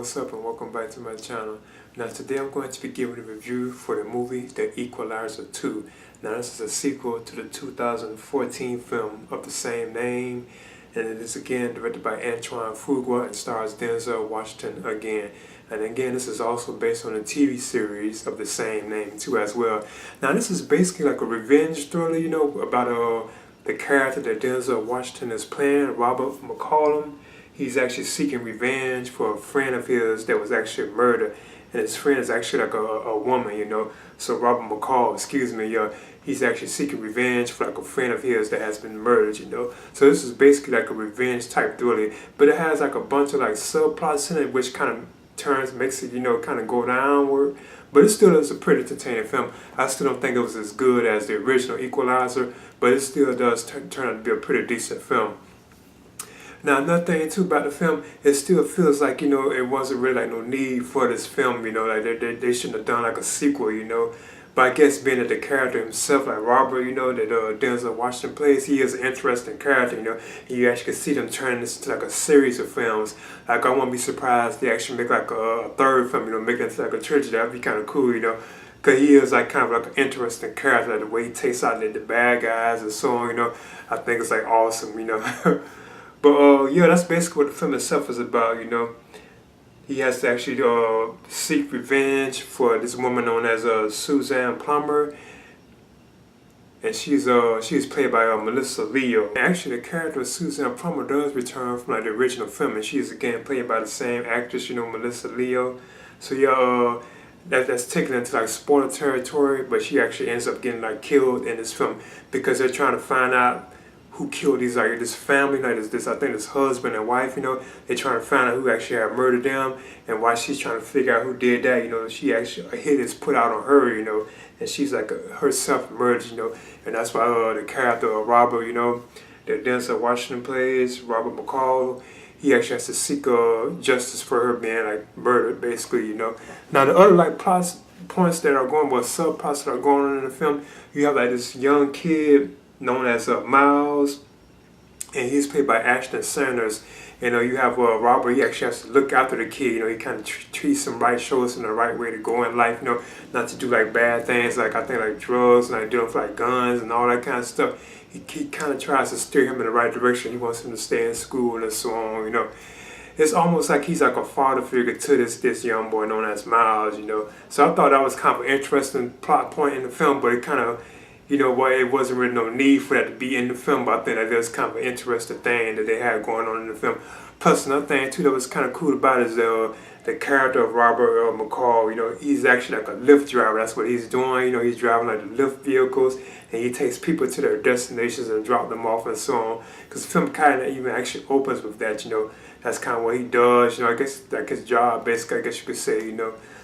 what's up and welcome back to my channel. Now today I'm going to be giving a review for the movie The Equalizer 2. Now this is a sequel to the 2014 film of the same name, and it is again directed by Antoine Fuqua and stars Denzel Washington again. And again, this is also based on a TV series of the same name too as well. Now this is basically like a revenge thriller, about the character that Denzel Washington is playing, Robert McCollum. He's actually seeking revenge for a friend of his that was actually murdered, and his friend is actually like a woman, So Robert McCall, he's actually seeking revenge for like a friend of his that has been murdered, So this is basically like a revenge type thriller, but it has like a bunch of like subplots in it, which kind of makes it, kind of go downward. But it still is a pretty entertaining film. I still don't think it was as good as the original Equalizer, but it still does turn out to be a pretty decent film. Now another thing too about the film, it still feels like, it wasn't really like no need for this film, like they shouldn't have done like a sequel, But I guess being that the character himself, like Robert, that Denzel Washington plays, he is an interesting character, You actually can see them turning this into like a series of films. Like I won't be surprised if they actually make like a third film, make it into like a trilogy. That'd be kind of cool, Because he is like kind of like an interesting character, like the way he takes out the bad guys and so on, I think it's like awesome, But yeah, that's basically what the film itself is about, He has to actually seek revenge for this woman known as Suzanne Plummer, and she's played by Melissa Leo. And actually, the character of Suzanne Plummer does return from like the original film, and she's again played by the same actress, Melissa Leo. So yeah, that's taken into like spoiler territory, but she actually ends up getting like killed in this film because they're trying to find out who killed this family, like this I think this husband and wife, they're trying to find out who actually had murdered them, and while she's trying to figure out who did that, she actually, a hit is put out on her, and she's like herself murdered, and that's why the character of Robert, that Denzel Washington plays, Robert McCall, he actually has to seek justice for her being like murdered, basically, Now the other like points that are going, subplots that are going on in the film, you have like this young kid known as Miles, and he's played by Ashton Sanders. You have Robert, he actually has to look after the kid, he kind of treats him right, shows him the right way to go in life, not to do like bad things, like I think like drugs, and like dealing with like guns and all that kind of stuff. He kind of tries to steer him in the right direction. He wants him to stay in school and so on, It's almost like he's like a father figure to this young boy known as Miles, So I thought that was kind of an interesting plot point in the film, but it kind of, it wasn't really no need for that to be in the film, but I think that was kind of an interesting thing that they had going on in the film. Plus, another thing too that was kind of cool about it is the character of Robert McCall. He's actually like a Lyft driver. That's what he's doing. He's driving like the Lyft vehicles, and he takes people to their destinations and drop them off and so on. Because the film kind of even actually opens with that. That's kind of what he does. I guess like his job, basically. I guess you could say.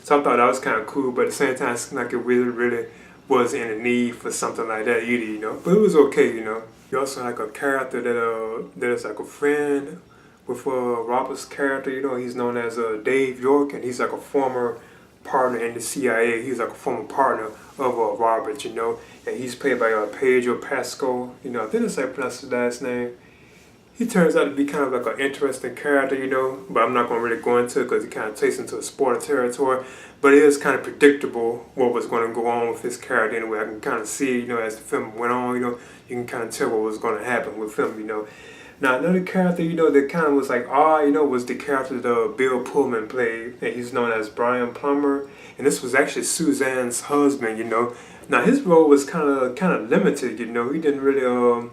So I thought that was kind of cool, but at the same time, it's like it really wasn't in the need for something like that either, But it was okay, You also like a character that is like a friend with Robert's character, He's known as Dave York, and he's like a former partner in the CIA. He's like a former partner of Robert, and he's played by Pedro Pascal. I think that's how you pronounce his last name. He turns out to be kind of like an interesting character, but I'm not going to really go into it because it kind of takes into a spoiler territory. But it is kind of predictable what was going to go on with his character anyway. I can kind of see, as the film went on, you can kind of tell what was going to happen with him, Now another character, that kind of was like, was the character that Bill Pullman played, and he's known as Brian Plummer. And this was actually Suzanne's husband, Now his role was kind of limited, He didn't really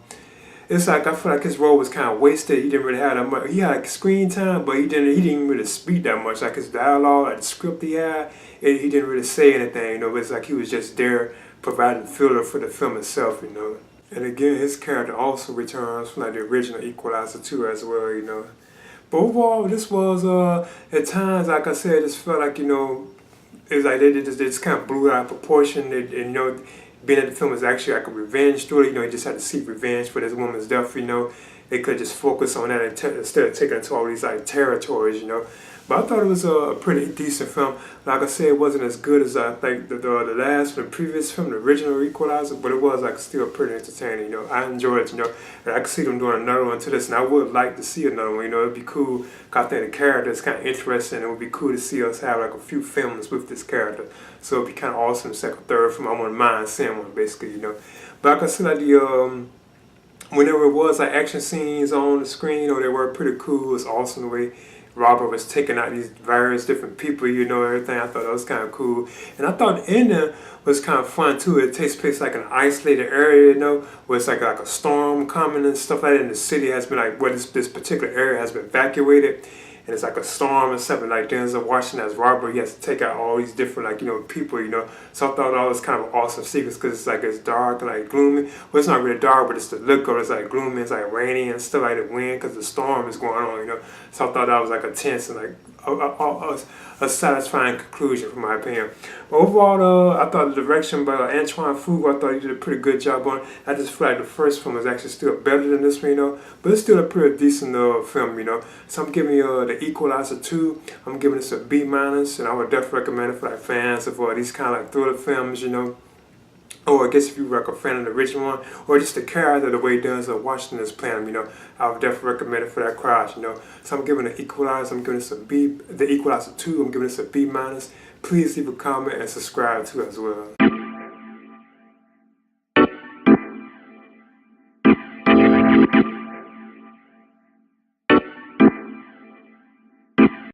it's like I feel like his role was kind of wasted. He didn't really have that much. He had like screen time, but he didn't really speak that much. Like his dialogue, like the script he had, he didn't really say anything. It's like he was just there providing filler for the film itself. And again, his character also returns from like the original Equalizer 2 as well. But overall, this was at times, like I said, it just felt like it's like they just kind of blew out of proportion. And being that the film is actually like a revenge story, he just had to seek revenge for this woman's death, They could just focus on that instead of taking it to all these like territories, But I thought it was a pretty decent film. Like I said, it wasn't as good as I think the last, the previous film, the original Equalizer, but it was like still pretty entertaining. You know, I enjoyed it. You know, and I could see them doing another one to this, and I would like to see another one. You know, it'd be cool. 'Cause I think the character is kind of interesting. It would be cool to see us have like a few films with this character. So it'd be kind of awesome. Second, third film, I wouldn't mind seeing one, basically. You know, but like I said, like whenever it was like action scenes on the screen, they were pretty cool. It was awesome the way Robert was taking out these various different people, you know, everything. I thought that was kind of cool. And I thought the ending was kind of fun too. It takes place like in an isolated area, you know, where it's like a storm coming and stuff like that. And the city has been like, this particular area has been evacuated. And it's like a storm or something like Denzel Washington as Robert. He has to take out all these different, like, you know, people, you know. So I thought that was kind of an awesome sequence because it's like it's dark and like gloomy. Well, it's not really dark, but it's the look of it. It's like gloomy, it's like rainy and stuff like the wind because the storm is going on, you know. So I thought that was like a tense and like a satisfying conclusion, from my opinion. But overall, I thought the direction by Antoine Fuqua, I thought he did a pretty good job on it. I just feel like the first film was actually still better than this one, you know. But it's still a pretty decent film, you know. So I'm giving you the Equalizer 2. I'm giving this a B-, and I would definitely recommend it for like fans of these kind of like thriller films, you know. Or I guess if you were like a fan of the original one, or just the character, the way Denzel Washington is playing him, you know, I would definitely recommend it for that crowd, you know. So I'm giving the Equalizer, I'm giving this a B, the Equalizer 2, I'm giving this a B-. Please leave a comment and subscribe too as well.